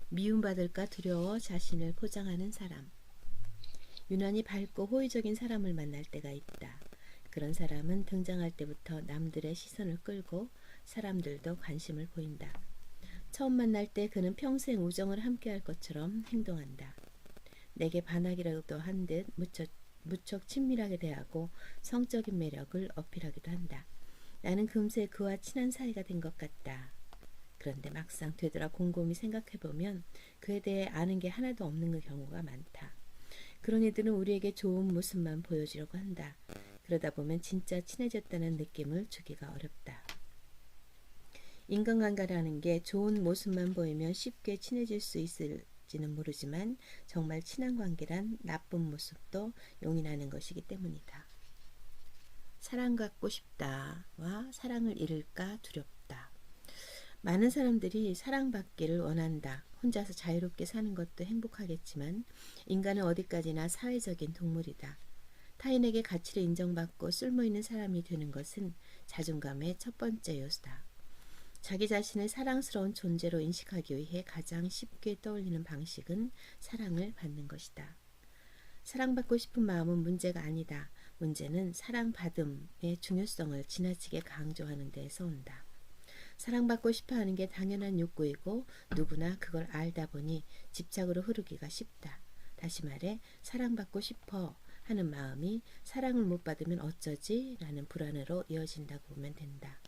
미움받을까 두려워 자신을 포장하는 사람. 유난히 밝고 호의적인 사람을 만날 때가 있다. 그런 사람은 등장할 때부터 남들의 시선을 끌고 사람들도 관심을 보인다. 처음 만날 때 그는 평생 우정을 함께할 것처럼 행동한다. 내게 반하기라도 한 듯 무척 친밀하게 대하고 성적인 매력을 어필하기도 한다. 나는 금세 그와 친한 사이가 된 것 같다. 그런데 막상 되돌아 곰곰이 생각해보면 그에 대해 아는 게 하나도 없는 경우가 많다. 그런 이들은 우리에게 좋은 모습만 보여주려고 한다. 그러다 보면 진짜 친해졌다는 느낌을 주기가 어렵다. 인간관계라는 게 좋은 모습만 보이면 쉽게 친해질 수 있을지는 모르지만 정말 친한 관계란 나쁜 모습도 용인하는 것이기 때문이다. 사랑받고 싶다와 사랑을 잃을까 두렵다. 많은 사람들이 사랑받기를 원한다. 혼자서 자유롭게 사는 것도 행복하겠지만 인간은 어디까지나 사회적인 동물이다. 타인에게 가치를 인정받고 쓸모있는 사람이 되는 것은 자존감의 첫 번째 요소다. 자기 자신을 사랑스러운 존재로 인식하기 위해 가장 쉽게 떠올리는 방식은 사랑을 받는 것이다. 사랑받고 싶은 마음은 문제가 아니다. 문제는 사랑받음의 중요성을 지나치게 강조하는 데에서 온다. 사랑받고 싶어하는 게 당연한 욕구이고 누구나 그걸 알다 보니 집착으로 흐르기가 쉽다. 다시 말해 사랑받고 싶어 하는 마음이 사랑을 못 받으면 어쩌지? 라는 불안으로 이어진다고 보면 된다.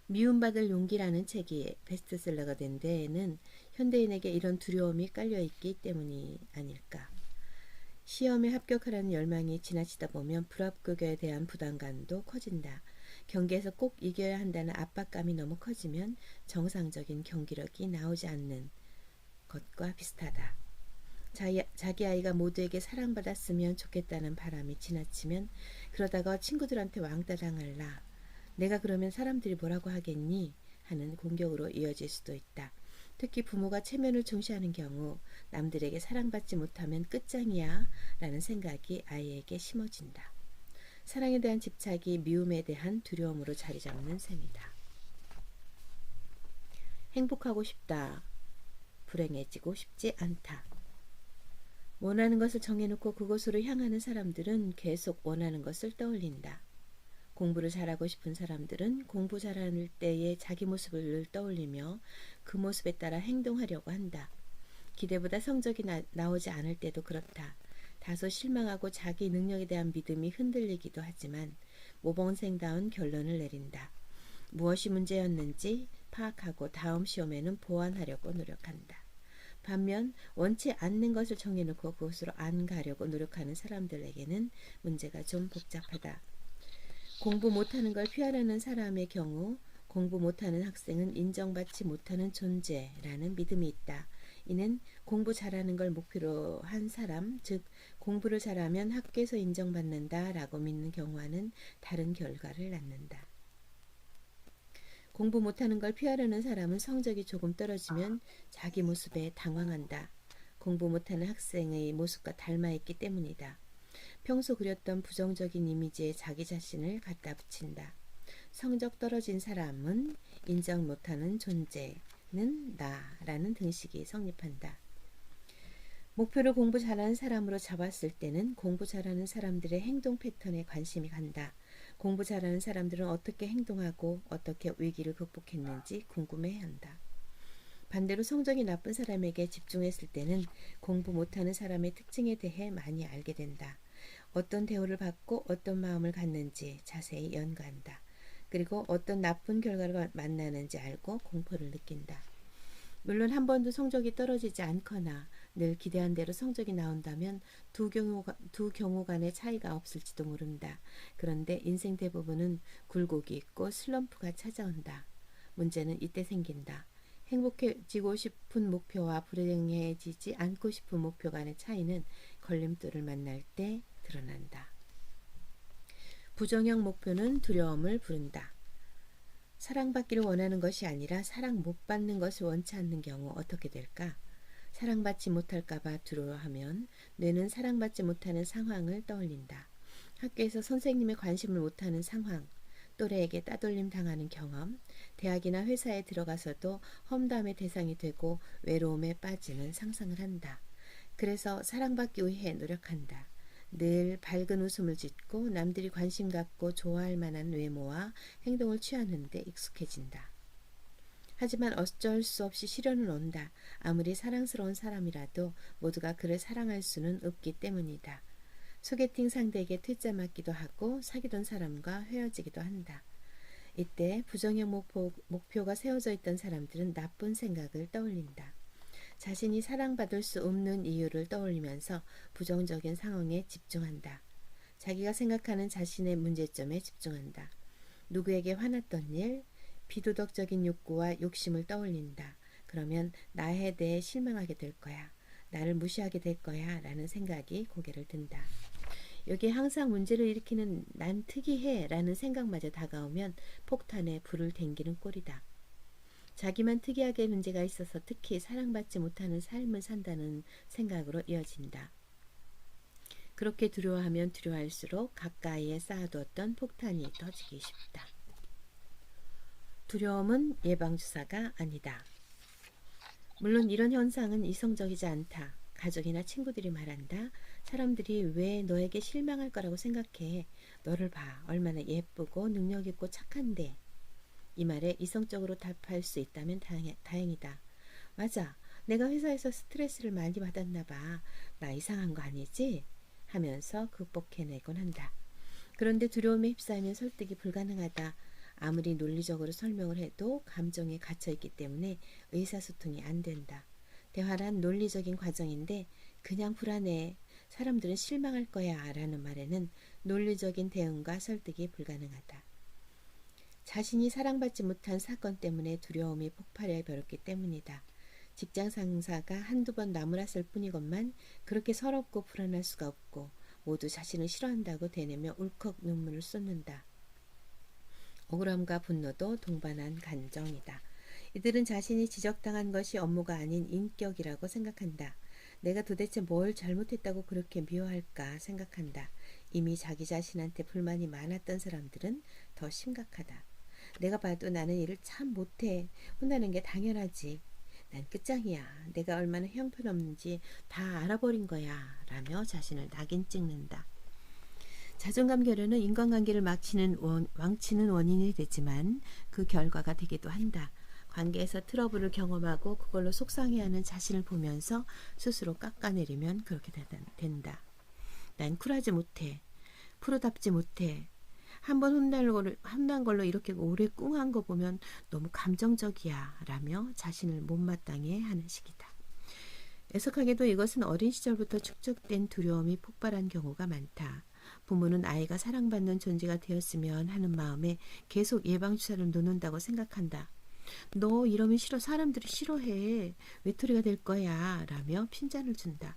미움받을 용기라는 책이 베스트셀러가 된 데에는 현대인에게 이런 두려움이 깔려있기 때문이 아닐까. 시험에 합격하라는 열망이 지나치다 보면 불합격에 대한 부담감도 커진다. 경기에서 꼭 이겨야 한다는 압박감이 너무 커지면 정상적인 경기력이 나오지 않는 것과 비슷하다. 자기 아이가 모두에게 사랑받았으면 좋겠다는 바람이 지나치면 그러다가 친구들한테 왕따 당할라. 내가 그러면 사람들이 뭐라고 하겠니? 하는 공격으로 이어질 수도 있다. 특히 부모가 체면을 중시하는 경우 남들에게 사랑받지 못하면 끝장이야 라는 생각이 아이에게 심어진다. 사랑에 대한 집착이 미움에 대한 두려움으로 자리 잡는 셈이다. 행복하고 싶다. 불행해지고 싶지 않다. 원하는 것을 정해놓고 그곳으로 향하는 사람들은 계속 원하는 것을 떠올린다. 공부를 잘하고 싶은 사람들은 공부 잘하는 때의 자기 모습을 떠올리며 그 모습에 따라 행동하려고 한다. 기대보다 성적이 나오지 않을 때도 그렇다. 다소 실망하고 자기 능력에 대한 믿음이 흔들리기도 하지만 모범생다운 결론을 내린다. 무엇이 문제였는지 파악하고 다음 시험에는 보완하려고 노력한다. 반면 원치 않는 것을 정해놓고 그곳으로 안 가려고 노력하는 사람들에게는 문제가 좀 복잡하다. 공부 못하는 걸 피하려는 사람의 경우 공부 못하는 학생은 인정받지 못하는 존재라는 믿음이 있다. 이는 공부 잘하는 걸 목표로 한 사람, 즉 공부를 잘하면 학교에서 인정받는다라고 믿는 경우와는 다른 결과를 낳는다. 공부 못하는 걸 피하려는 사람은 성적이 조금 떨어지면 자기 모습에 당황한다. 공부 못하는 학생의 모습과 닮아있기 때문이다. 평소 그렸던 부정적인 이미지에 자기 자신을 갖다 붙인다. 성적 떨어진 사람은 인정 못하는 존재는 나라는 등식이 성립한다. 목표를 공부 잘하는 사람으로 잡았을 때는 공부 잘하는 사람들의 행동 패턴에 관심이 간다. 공부 잘하는 사람들은 어떻게 행동하고 어떻게 위기를 극복했는지 궁금해한다. 반대로 성적이 나쁜 사람에게 집중했을 때는 공부 못하는 사람의 특징에 대해 많이 알게 된다. 어떤 대우를 받고 어떤 마음을 갖는지 자세히 연구한다. 그리고 어떤 나쁜 결과를 만나는지 알고 공포를 느낀다. 물론 한 번도 성적이 떨어지지 않거나 늘 기대한 대로 성적이 나온다면 두 경우 간의 차이가 없을지도 모른다. 그런데 인생 대부분은 굴곡이 있고 슬럼프가 찾아온다. 문제는 이때 생긴다. 행복해지고 싶은 목표와 불행해지지 않고 싶은 목표 간의 차이는 걸림돌을 만날 때 드러난다. 부정형 목표는 두려움을 부른다. 사랑받기를 원하는 것이 아니라 사랑 못 받는 것을 원치 않는 경우 어떻게 될까? 사랑받지 못할까봐 두려워하면 뇌는 사랑받지 못하는 상황을 떠올린다. 학교에서 선생님의 관심을 못하는 상황, 또래에게 따돌림 당하는 경험, 대학이나 회사에 들어가서도 험담의 대상이 되고 외로움에 빠지는 상상을 한다. 그래서 사랑받기 위해 노력한다. 늘 밝은 웃음을 짓고 남들이 관심 갖고 좋아할 만한 외모와 행동을 취하는데 익숙해진다. 하지만 어쩔 수 없이 시련은 온다. 아무리 사랑스러운 사람이라도 모두가 그를 사랑할 수는 없기 때문이다. 소개팅 상대에게 퇴짜 맞기도 하고 사귀던 사람과 헤어지기도 한다. 이때 부정형 목표가 세워져 있던 사람들은 나쁜 생각을 떠올린다. 자신이 사랑받을 수 없는 이유를 떠올리면서 부정적인 상황에 집중한다. 자기가 생각하는 자신의 문제점에 집중한다. 누구에게 화났던 일, 비도덕적인 욕구와 욕심을 떠올린다. 그러면 나에 대해 실망하게 될 거야. 나를 무시하게 될 거야. 라는 생각이 고개를 든다. 여기에 항상 문제를 일으키는 난 특이해 라는 생각마저 다가오면 폭탄에 불을 댕기는 꼴이다. 자기만 특이하게 문제가 있어서 특히 사랑받지 못하는 삶을 산다는 생각으로 이어진다. 그렇게 두려워하면 두려워할수록 가까이에 쌓아두었던 폭탄이 터지기 쉽다. 두려움은 예방주사가 아니다. 물론 이런 현상은 이성적이지 않다. 가족이나 친구들이 말한다. 사람들이 왜 너에게 실망할 거라고 생각해. 너를 봐. 얼마나 예쁘고 능력있고 착한데. 이 말에 이성적으로 답할 수 있다면 다행이다. 맞아. 내가 회사에서 스트레스를 많이 받았나 봐. 나 이상한 거 아니지? 하면서 극복해내곤 한다. 그런데 두려움에 휩싸이면 설득이 불가능하다. 아무리 논리적으로 설명을 해도 감정에 갇혀있기 때문에 의사소통이 안 된다. 대화란 논리적인 과정인데 그냥 불안해. 사람들은 실망할 거야 라는 말에는 논리적인 대응과 설득이 불가능하다. 자신이 사랑받지 못한 사건 때문에 두려움이 폭발해 버렸기 때문이다. 직장 상사가 한두 번 나무랐을 뿐이건만 그렇게 서럽고 불안할 수가 없고 모두 자신을 싫어한다고 대내며 울컥 눈물을 쏟는다. 억울함과 분노도 동반한 감정이다. 이들은 자신이 지적당한 것이 업무가 아닌 인격이라고 생각한다. 내가 도대체 뭘 잘못했다고 그렇게 미워할까 생각한다. 이미 자기 자신한테 불만이 많았던 사람들은 더 심각하다. 내가 봐도 나는 일을 참 못해. 혼나는 게 당연하지. 난 끝장이야. 내가 얼마나 형편없는지 다 알아버린 거야. 라며 자신을 낙인 찍는다. 자존감 결여는 인간관계를 망치는 원인이 되지만 그 결과가 되기도 한다. 관계에서 트러블을 경험하고 그걸로 속상해하는 자신을 보면서 스스로 깎아내리면 그렇게 된다. 난 쿨하지 못해. 프로답지 못해. 한번 혼난 걸로 이렇게 오래 꿍한 거 보면 너무 감정적이야 라며 자신을 못마땅해 하는 시기다. 애석하게도 이것은 어린 시절부터 축적된 두려움이 폭발한 경우가 많다. 부모는 아이가 사랑받는 존재가 되었으면 하는 마음에 계속 예방주사를 놓는다고 생각한다. 너 이러면 싫어. 사람들이 싫어해. 외톨이가 될 거야 라며 핀잔을 준다.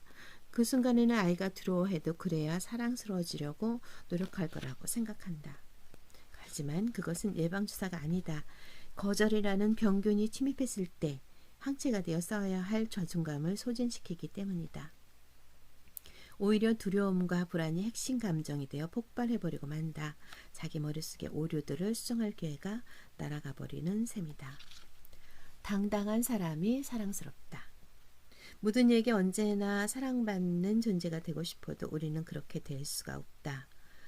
그 순간에는 아이가 두려워해도 그래야 사랑스러워지려고 노력할 거라고 생각한다. 하지만 그것은 예방주사가 아니다. 거절이라는 병균이 침입했을 때 항체가 되어 싸워야 할 자존감을 소진시키기 때문이다. 오히려 두려움과 불안이 핵심 감정이 되어 폭발해버리고 만다. 자기 머릿속의 오류들을 수정할 기회가 날아가 버리는 셈이다. 당당한 사람이 사랑스럽다. 모든 이에게 언제나 사랑받는 존재가 되고 싶어도 우리는 그렇게 될 수가 없다.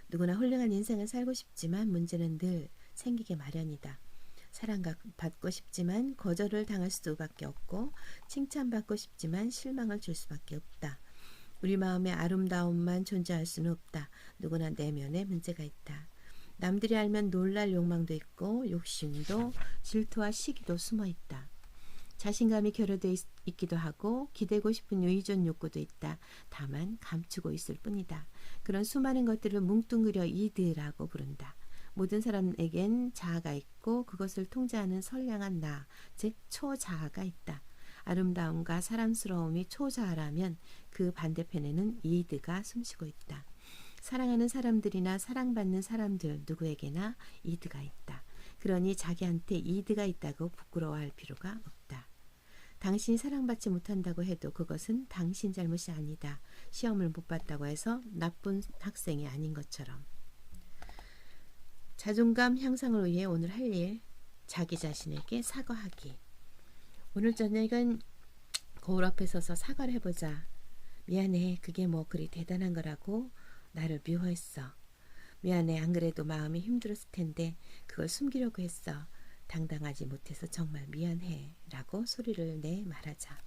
누구나 훌륭한 인생을 살고 싶지만 문제는 늘 생기게 마련이다. 사랑받고 싶지만 거절을 당할 수밖에 없고 칭찬받고 싶지만 실망을 줄 수밖에 없다. 우리 마음의 아름다움만 존재할 수는 없다. 누구나 내면에 문제가 있다. 남들이 알면 놀랄 욕망도 있고 욕심도 질투와 시기도 숨어 있다. 자신감이 결여되어 있기도 하고 기대고 싶은 의존 욕구도 있다. 다만 감추고 있을 뿐이다. 그런 수많은 것들을 뭉뚱그려 이드라고 부른다. 모든 사람에겐 자아가 있고 그것을 통제하는 선량한 나, 즉 초자아가 있다. 아름다움과 사랑스러움이 초자아라면 그 반대편에는 이드가 숨쉬고 있다. 사랑하는 사람들이나 사랑받는 사람들 누구에게나 이드가 있다. 그러니 자기한테 이드가 있다고 부끄러워할 필요가 없다. 당신이 사랑받지 못한다고 해도 그것은 당신 잘못이 아니다. 시험을 못 봤다고 해서 나쁜 학생이 아닌 것처럼. 자존감 향상을 위해 오늘 할 일, 자기 자신에게 사과하기. 오늘 저녁은 거울 앞에 서서 사과를 해보자. 미안해, 그게 뭐 그리 대단한 거라고 나를 미워했어. 미안해, 안 그래도 마음이 힘들었을 텐데 그걸 숨기려고 했어. 당당하지 못해서 정말 미안해 라고 소리를 내 말하자.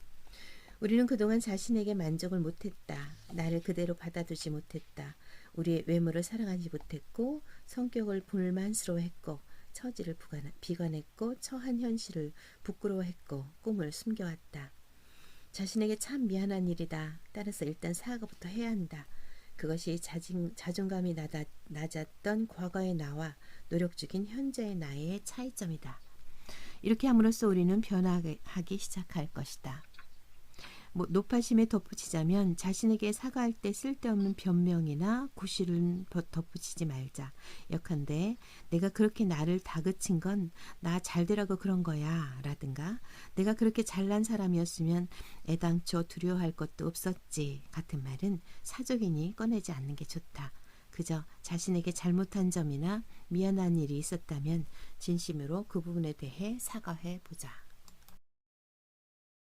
우리는 그동안 자신에게 만족을 못했다. 나를 그대로 받아두지 못했다. 우리의 외모를 사랑하지 못했고 성격을 불만스러워했고 처지를 비관했고 처한 현실을 부끄러워했고 꿈을 숨겨왔다. 자신에게 참 미안한 일이다. 따라서 일단 사과부터 해야 한다. 그것이 자존감이 낮았던 과거의 나와 노력 중인 현재의 나의 차이점이다. 이렇게 함으로써 우리는 변화하기 시작할 것이다. 높아심에 덧붙이자면 자신에게 사과할 때 쓸데없는 변명이나 구실은 덧붙이지 말자. 역한데 내가 그렇게 나를 다그친 건 나 잘되라고 그런 거야 라든가 내가 그렇게 잘난 사람이었으면 애당초 두려워할 것도 없었지 같은 말은 사족이니 꺼내지 않는 게 좋다. 그저 자신에게 잘못한 점이나 미안한 일이 있었다면 진심으로 그 부분에 대해 사과해 보자.